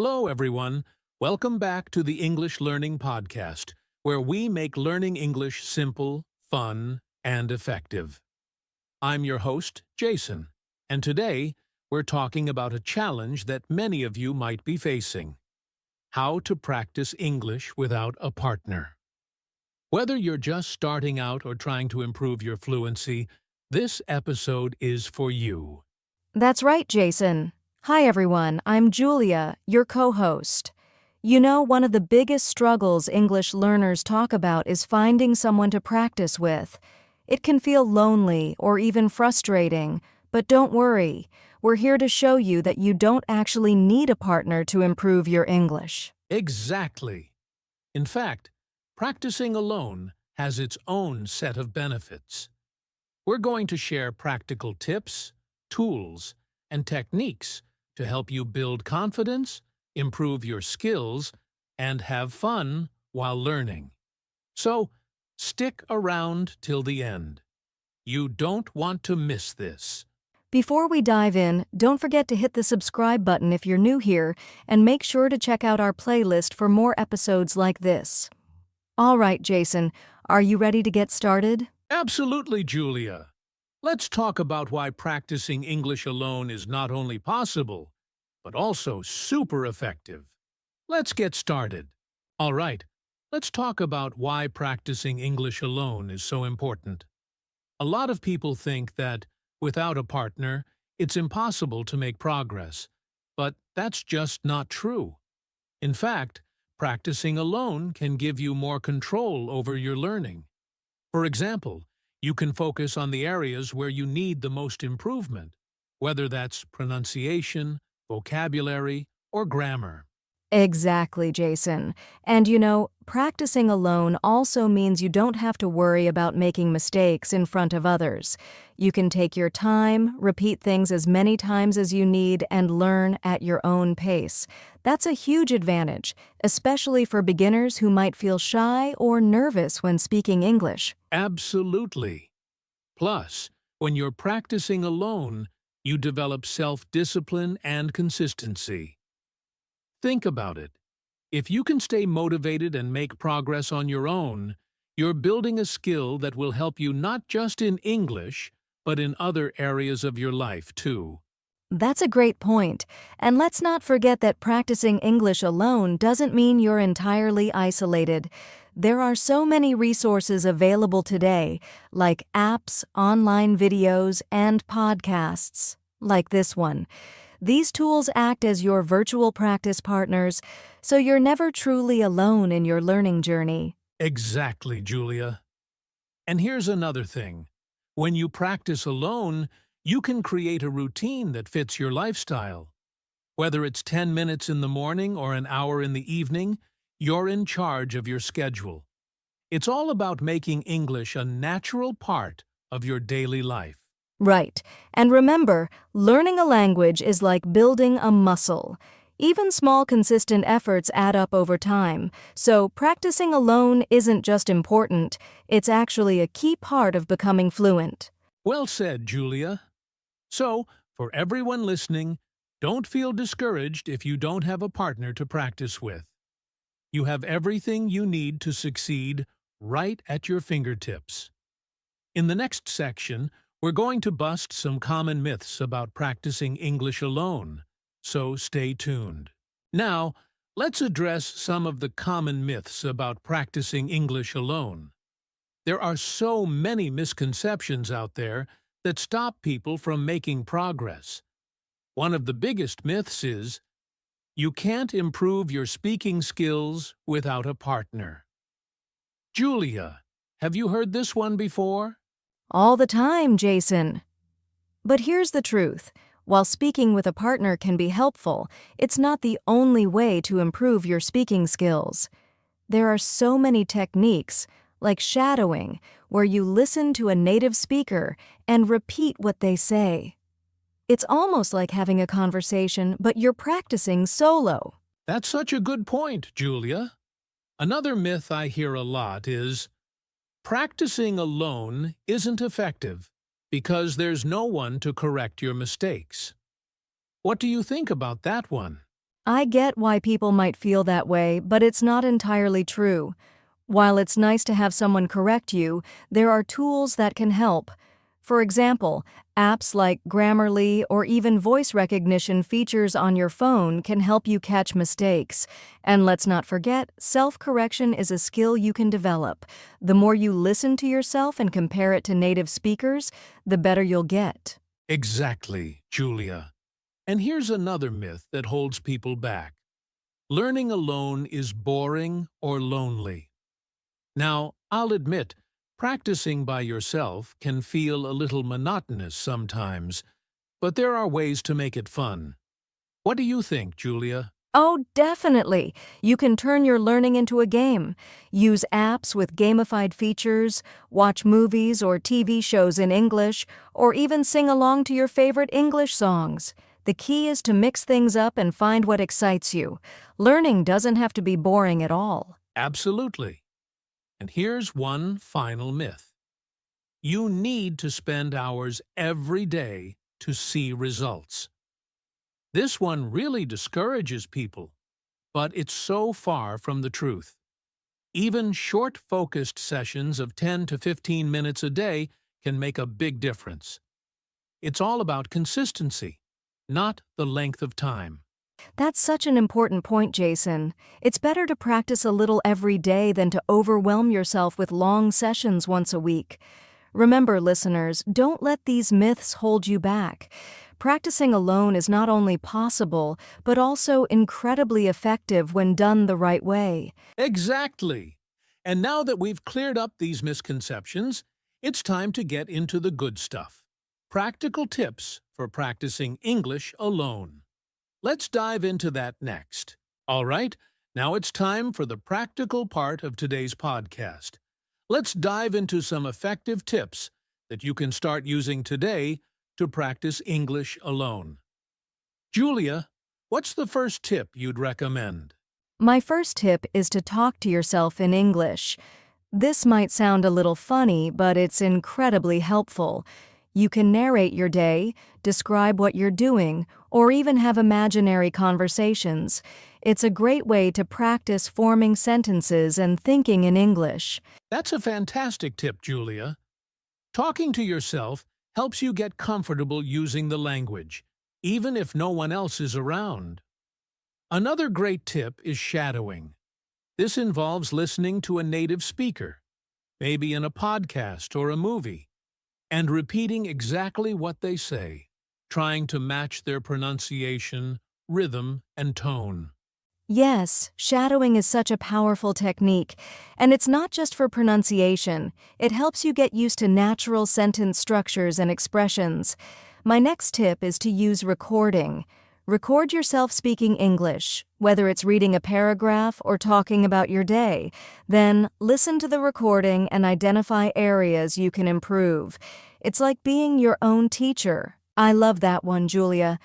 Hello, everyone. Welcome back to the English Learning Podcast, where we make learning English simple, fun, and effective. I'm your host, Jason, and today we're talking about a challenge that many of you might be facing: how to practice English without a partner. Whether you're just starting out or trying to improve your fluency, this episode is for you. That's right, Jason. Hi, everyone. I'm Julia, your co-host. You know, one of the biggest struggles English learners talk about is finding someone to practice with. It can feel lonely or even frustrating, but don't worry. We're here to show you that you don't actually need a partner to improve your English. Exactly. In fact, practicing alone has its own set of benefits. We're going to share practical tips, tools, and techniques to help you build confidence, improve your skills, and have fun while learning. So, stick around till the end. You don't want to miss this. Before we dive in, don't forget to hit the subscribe button if you're new here, and make sure to check out our playlist for more episodes like this. All right, Jason, are you ready to get started? Absolutely, Julia. Let's talk about why practicing English alone is not only possible, but also super effective. Let's get started. All right, let's talk about why practicing English alone is so important. A lot of people think that, without a partner, it's impossible to make progress, but that's just not true. In fact, practicing alone can give you more control over your learning. For example, you can focus on the areas where you need the most improvement, whether that's pronunciation, vocabulary, or grammar. Exactly, Jason. And you know, practicing alone also means you don't have to worry about making mistakes in front of others. You can take your time, repeat things as many times as you need, and learn at your own pace. That's a huge advantage, especially for beginners who might feel shy or nervous when speaking English. Absolutely. Plus, when you're practicing alone, you develop self-discipline and consistency. Think about it. If you can stay motivated and make progress on your own, you're building a skill that will help you not just in English, but in other areas of your life, too. That's a great point. And let's not forget that practicing English alone doesn't mean you're entirely isolated. There are so many resources available today, like apps, online videos, and podcasts, like this one. These tools act as your virtual practice partners, so you're never truly alone in your learning journey. Exactly, Julia. And here's another thing. When you practice alone, you can create a routine that fits your lifestyle. Whether it's 10 minutes in the morning or an hour in the evening, you're in charge of your schedule. It's all about making English a natural part of your daily life. Right. And remember, learning a language is like building a muscle. Even small, consistent efforts add up over time, so practicing alone isn't just important, it's actually a key part of becoming fluent. Well said, Julia. So, for everyone listening, don't feel discouraged if you don't have a partner to practice with. You have everything you need to succeed right at your fingertips. In the next section, we're going to bust some common myths about practicing English alone, so stay tuned. Now, let's address some of the common myths about practicing English alone. There are so many misconceptions out there that stop people from making progress. One of the biggest myths is, you can't improve your speaking skills without a partner. Julia, have you heard this one before? All the time, Jason. But here's the truth. While speaking with a partner can be helpful, it's not the only way to improve your speaking skills. There are so many techniques, like shadowing, where you listen to a native speaker and repeat what they say. It's almost like having a conversation, but you're practicing solo. That's such a good point, Julia. Another myth I hear a lot is, practicing alone isn't effective because there's no one to correct your mistakes. What do you think about that one? I get why people might feel that way, but it's not entirely true. While it's nice to have someone correct you, there are tools that can help. For example, apps like Grammarly or even voice recognition features on your phone can help you catch mistakes. And let's not forget, self-correction is a skill you can develop. The more you listen to yourself and compare it to native speakers, the better you'll get. Exactly, Julia. And here's another myth that holds people back. Learning alone is boring or lonely. Now, I'll admit, practicing by yourself can feel a little monotonous sometimes, but there are ways to make it fun. What do you think, Julia? Oh, definitely. You can turn your learning into a game. Use apps with gamified features, watch movies or TV shows in English, or even sing along to your favorite English songs. The key is to mix things up and find what excites you. Learning doesn't have to be boring at all. Absolutely. And here's one final myth. You need to spend hours every day to see results. This one really discourages people, but it's so far from the truth. Even short, focused sessions of 10 to 15 minutes a day can make a big difference. It's all about consistency, not the length of time. That's such an important point, Jason. It's better to practice a little every day than to overwhelm yourself with long sessions once a week. Remember, listeners, don't let these myths hold you back. Practicing alone is not only possible, but also incredibly effective when done the right way. Exactly. And now that we've cleared up these misconceptions, it's time to get into the good stuff. Practical tips for practicing English alone. Let's dive into that next. All right, now it's time for the practical part of today's podcast. Let's dive into some effective tips that you can start using today to practice English alone. Julia, what's the first tip you'd recommend? My first tip is to talk to yourself in English. This might sound a little funny, but it's incredibly helpful. You can narrate your day, describe what you're doing, or even have imaginary conversations. It's a great way to practice forming sentences and thinking in English. That's a fantastic tip, Julia. Talking to yourself helps you get comfortable using the language, even if no one else is around. Another great tip is shadowing. This involves listening to a native speaker, maybe in a podcast or a movie, and repeating exactly what they say, trying to match their pronunciation, rhythm, and tone. Yes, shadowing is such a powerful technique, and it's not just for pronunciation. It helps you get used to natural sentence structures and expressions. My next tip is to use recording. Record yourself speaking English, whether it's reading a paragraph or talking about your day. Then listen to the recording and identify areas you can improve. It's like being your own teacher. I love that one, Julia.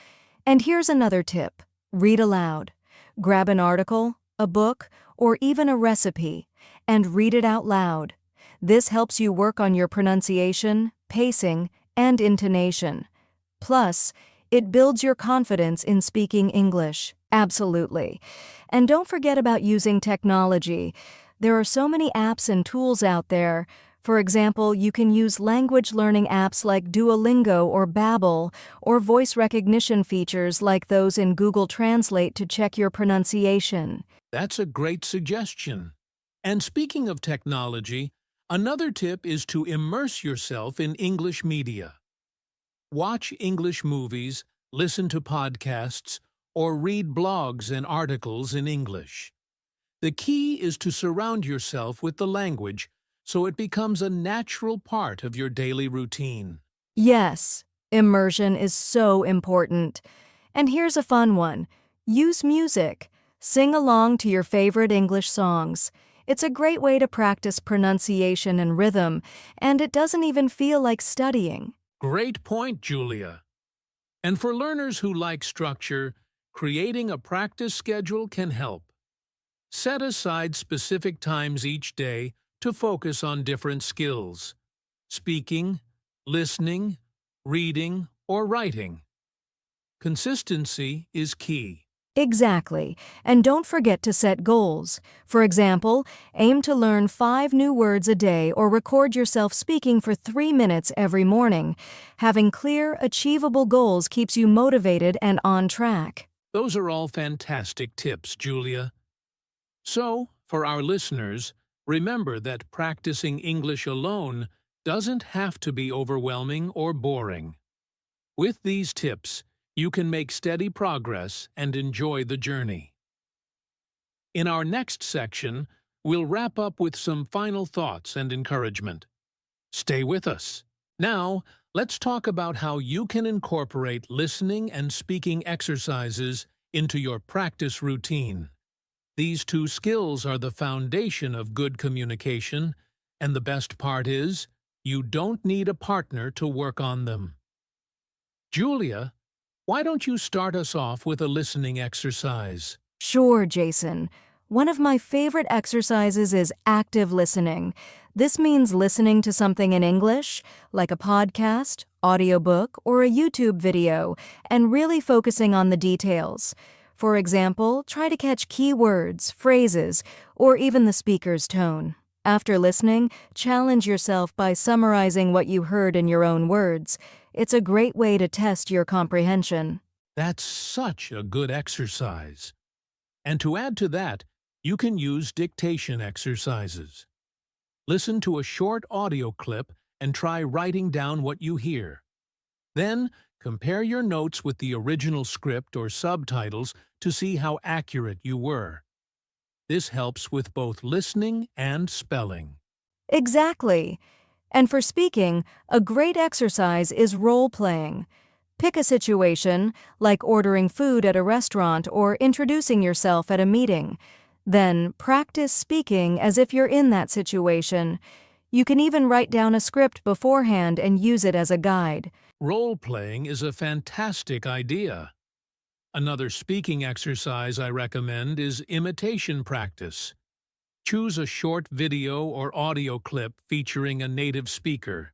And here's another tip. Read aloud. Grab an article, a book, or even a recipe, and read it out loud. This helps you work on your pronunciation, pacing, and intonation. Plus, it builds your confidence in speaking English. Absolutely. And don't forget about using technology. There are so many apps and tools out there. For example, you can use language learning apps like Duolingo or Babbel, or voice recognition features like those in Google Translate to check your pronunciation. That's a great suggestion. And speaking of technology, another tip is to immerse yourself in English media. Watch English movies, listen to podcasts, or read blogs and articles in English. The key is to surround yourself with the language so it becomes a natural part of your daily routine. Yes, immersion is so important. And here's a fun one. Use music. Sing along to your favorite English songs. It's a great way to practice pronunciation and rhythm, and it doesn't even feel like studying. Great point, Julia. And for learners who like structure, creating a practice schedule can help. Set aside specific times each day to focus on different skills: speaking, listening, reading, or writing. Consistency is key. Exactly. And don't forget to set goals. For example, aim to learn 5 new words a day or record yourself speaking for 3 minutes every morning. Having clear, achievable goals keeps you motivated and on track. Those are all fantastic tips, Julia. So, for our listeners, remember that practicing English alone doesn't have to be overwhelming or boring. With these tips, you can make steady progress and enjoy the journey. In our next section, we'll wrap up with some final thoughts and encouragement. Stay with us. Now, let's talk about how you can incorporate listening and speaking exercises into your practice routine. These two skills are the foundation of good communication, and the best part is, you don't need a partner to work on them. Julia, why don't you start us off with a listening exercise? Sure, Jason. One of my favorite exercises is active listening. This means listening to something in English, like a podcast, audiobook, or a YouTube video, and really focusing on the details. For example, try to catch key words, phrases, or even the speaker's tone. After listening, challenge yourself by summarizing what you heard in your own words. It's a great way to test your comprehension. That's such a good exercise. And to add to that, you can use dictation exercises. Listen to a short audio clip and try writing down what you hear. Then, compare your notes with the original script or subtitles to see how accurate you were. This helps with both listening and spelling. Exactly. And for speaking, a great exercise is role-playing. Pick a situation, like ordering food at a restaurant or introducing yourself at a meeting. Then practice speaking as if you're in that situation. You can even write down a script beforehand and use it as a guide. Role-playing is a fantastic idea. Another speaking exercise I recommend is imitation practice. Choose a short video or audio clip featuring a native speaker.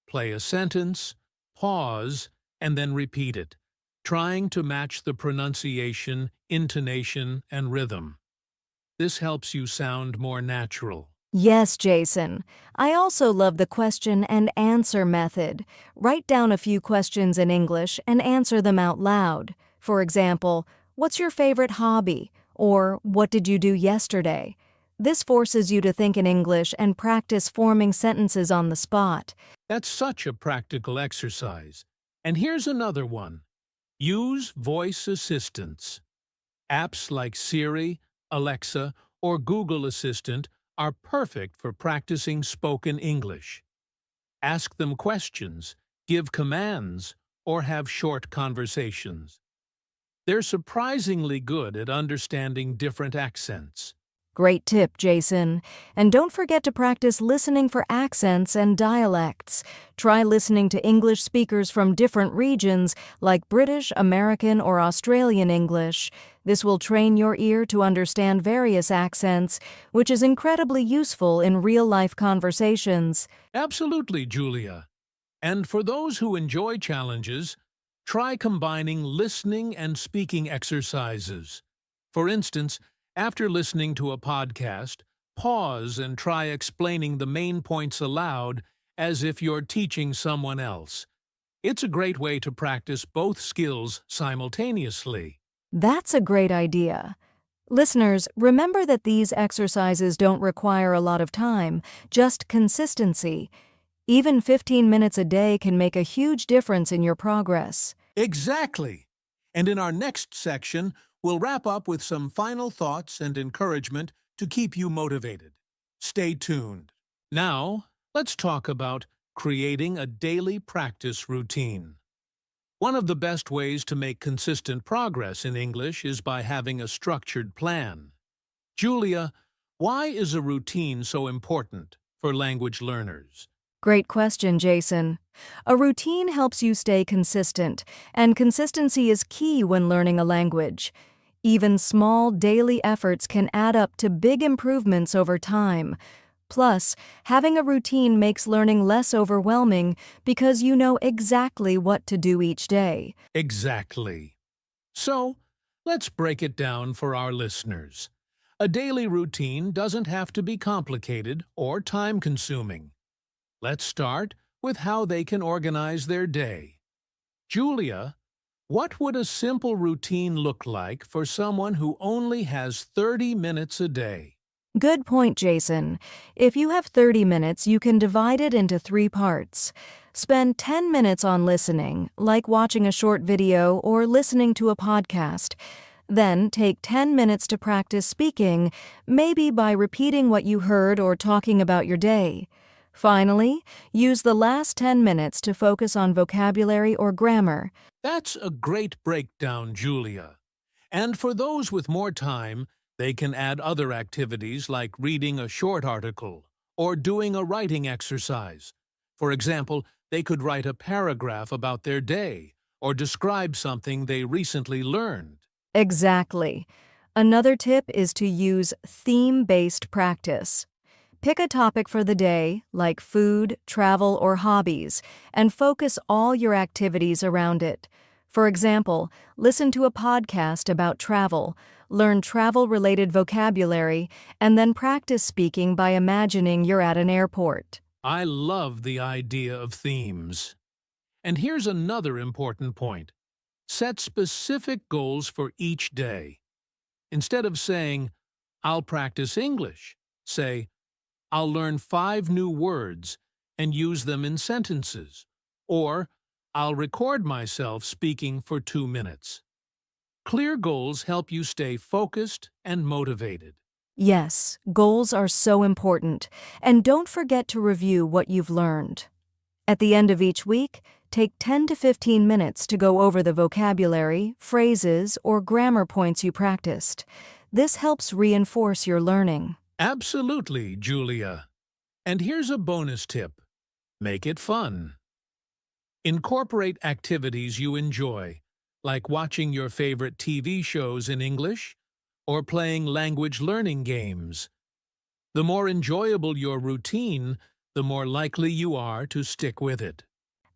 Play a sentence, pause, and then repeat it, trying to match the pronunciation, intonation, and rhythm. This helps you sound more natural. Yes, Jason. I also love the question and answer method. Write down a few questions in English and answer them out loud. For example, what's your favorite hobby? Or what did you do yesterday? This forces you to think in English and practice forming sentences on the spot. That's such a practical exercise. And here's another one. Use voice assistants. Apps like Siri, Alexa, or Google Assistant are perfect for practicing spoken English. Ask them questions, give commands, or have short conversations. They're surprisingly good at understanding different accents. Great tip, Jason. And don't forget to practice listening for accents and dialects. Try listening to English speakers from different regions, like British, American, or Australian English. This will train your ear to understand various accents, which is incredibly useful in real-life conversations. Absolutely, Julia. And for those who enjoy challenges, try combining listening and speaking exercises. For instance, after listening to a podcast, pause and try explaining the main points aloud as if you're teaching someone else. It's a great way to practice both skills simultaneously. That's a great idea. Listeners, remember that these exercises don't require a lot of time, just consistency. Even 15 minutes a day can make a huge difference in your progress. Exactly. And in our next section, we'll wrap up with some final thoughts and encouragement to keep you motivated. Stay tuned. Now, let's talk about creating a daily practice routine. One of the best ways to make consistent progress in English is by having a structured plan. Julia, why is a routine so important for language learners? Great question, Jason. A routine helps you stay consistent, and consistency is key when learning a language. Even small daily efforts can add up to big improvements over time. Plus, having a routine makes learning less overwhelming because you know exactly what to do each day. Exactly. So, Let's break it down for our listeners. A daily routine doesn't have to be complicated or time-consuming. Let's start with how they can organize their day. Julia, what would a simple routine look like for someone who only has 30 minutes a day? Good point, Jason. If you have 30 minutes, you can divide it into 3 parts. Spend 10 minutes on listening, like watching a short video or listening to a podcast. Then take 10 minutes to practice speaking, maybe by repeating what you heard or talking about your day. Finally, use the last 10 minutes to focus on vocabulary or grammar. That's a great breakdown, Julia. And for those with more time, they can add other activities like reading a short article or doing a writing exercise. For example, they could write a paragraph about their day or describe something they recently learned. Exactly. Another tip is to use theme-based practice. Pick a topic for the day, like food, travel, or hobbies, and focus all your activities around it. For example, listen to a podcast about travel, learn travel-related vocabulary, and then practice speaking by imagining you're at an airport. I love the idea of themes. And here's another important point. Set specific goals for each day. Instead of saying, "I'll practice English," say, "I'll learn 5 new words and use them in sentences," or "I'll record myself speaking for 2 minutes." Clear goals help you stay focused and motivated. Yes, goals are so important, and don't forget to review what you've learned. At the end of each week, take 10 to 15 minutes to go over the vocabulary, phrases, or grammar points you practiced. This helps reinforce your learning. Absolutely, Julia. And here's a bonus tip. Make it fun. Incorporate activities you enjoy, like watching your favorite TV shows in English or playing language learning games. The more enjoyable your routine, the more likely you are to stick with it.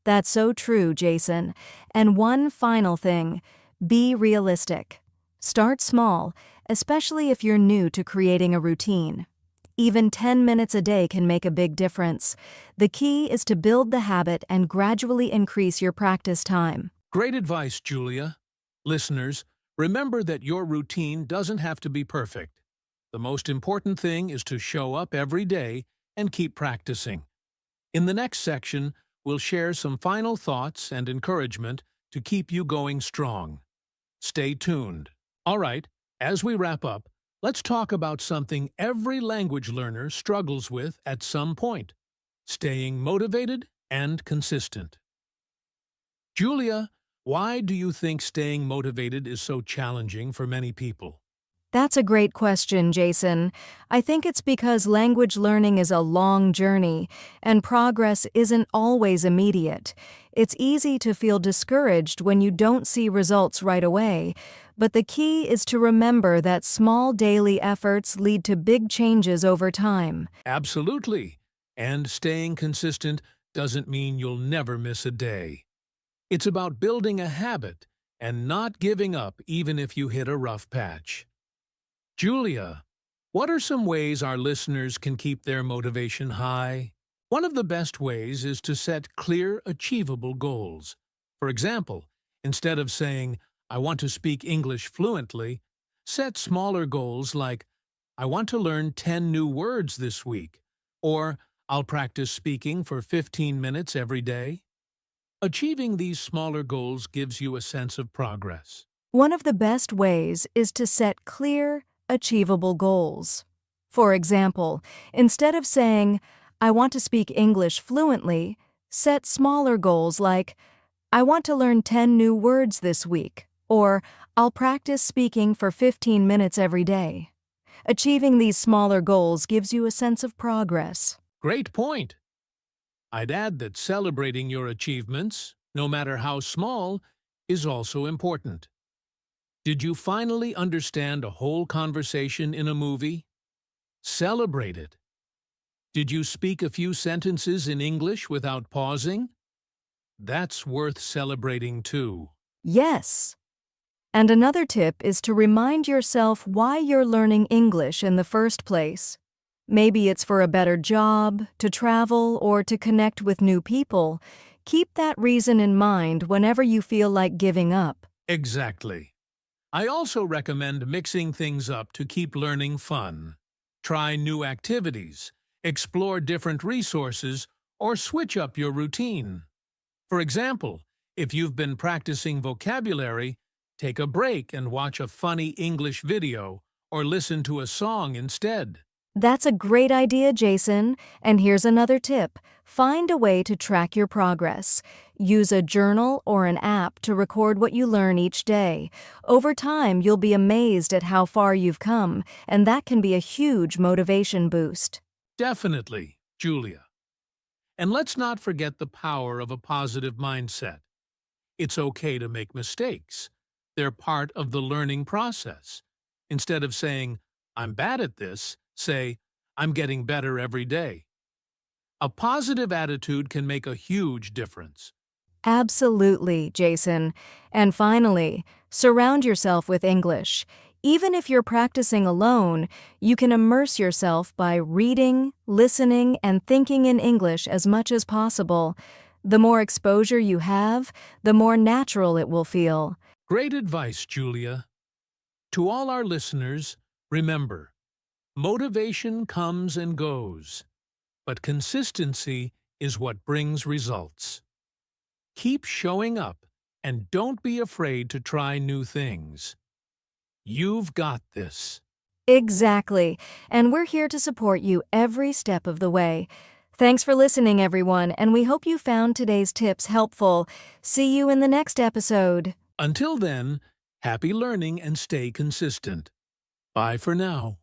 That's so true, Jason. And one final thing, be realistic. Start small, especially if you're new to creating a routine. Even 10 minutes a day can make a big difference. The key is to build the habit and gradually increase your practice time. Great advice, Julia. Listeners, remember that your routine doesn't have to be perfect. The most important thing is to show up every day and keep practicing. In the next section, we'll share some final thoughts and encouragement to keep you going strong. Stay tuned. All right, as we wrap up, let's talk about something every language learner struggles with at some point: staying motivated and consistent. Julia, why do you think staying motivated is so challenging for many people? That's a great question, Jason. I think it's because language learning is a long journey, and progress isn't always immediate. It's easy to feel discouraged when you don't see results right away, but the key is to remember that small daily efforts lead to big changes over time. Absolutely. And staying consistent doesn't mean you'll never miss a day. It's about building a habit and not giving up even if you hit a rough patch. Julia, what are some ways our listeners can keep their motivation high? One of the best ways is to set clear, achievable goals. For example, instead of saying, "I want to speak English fluently," set smaller goals like, "I want to learn 10 new words this week," or "I'll practice speaking for 15 minutes every day." Achieving these smaller goals gives you a sense of progress. One of the best ways is to set clear, achievable goals. For example, instead of saying, "I want to speak English fluently," set smaller goals like, "I want to learn 10 new words this week," or "I'll practice speaking for 15 minutes every day." Achieving these smaller goals gives you a sense of progress. Great point. I'd add that celebrating your achievements, no matter how small, is also important. Did you finally understand a whole conversation in a movie? Celebrate it. Did you speak a few sentences in English without pausing? That's worth celebrating too. Yes. And another tip is to remind yourself why you're learning English in the first place. Maybe it's for a better job, to travel, or to connect with new people. Keep that reason in mind whenever you feel like giving up. Exactly. I also recommend mixing things up to keep learning fun. Try new activities, explore different resources, or switch up your routine. For example, if you've been practicing vocabulary, take a break and watch a funny English video or listen to a song instead. That's a great idea, Jason. And here's another tip. Find a way to track your progress. Use a journal or an app to record what you learn each day. Over time, you'll be amazed at how far you've come, and that can be a huge motivation boost. Definitely, Julia. And let's not forget the power of a positive mindset. It's okay to make mistakes. They're part of the learning process. Instead of saying, I'm bad at this, say, I'm getting better every day. A positive attitude can make a huge difference. Absolutely, Jason. And finally, surround yourself with English. Even if you're practicing alone, you can immerse yourself by reading, listening, and thinking in English as much as possible. The more exposure you have, the more natural it will feel. Great advice, Julia. To all our listeners, remember, motivation comes and goes, but consistency is what brings results. Keep showing up and don't be afraid to try new things. You've got this. Exactly. And we're here to support you every step of the way. Thanks for listening, everyone, and we hope you found today's tips helpful. See you in the next episode. Until then, happy learning and stay consistent. Bye for now.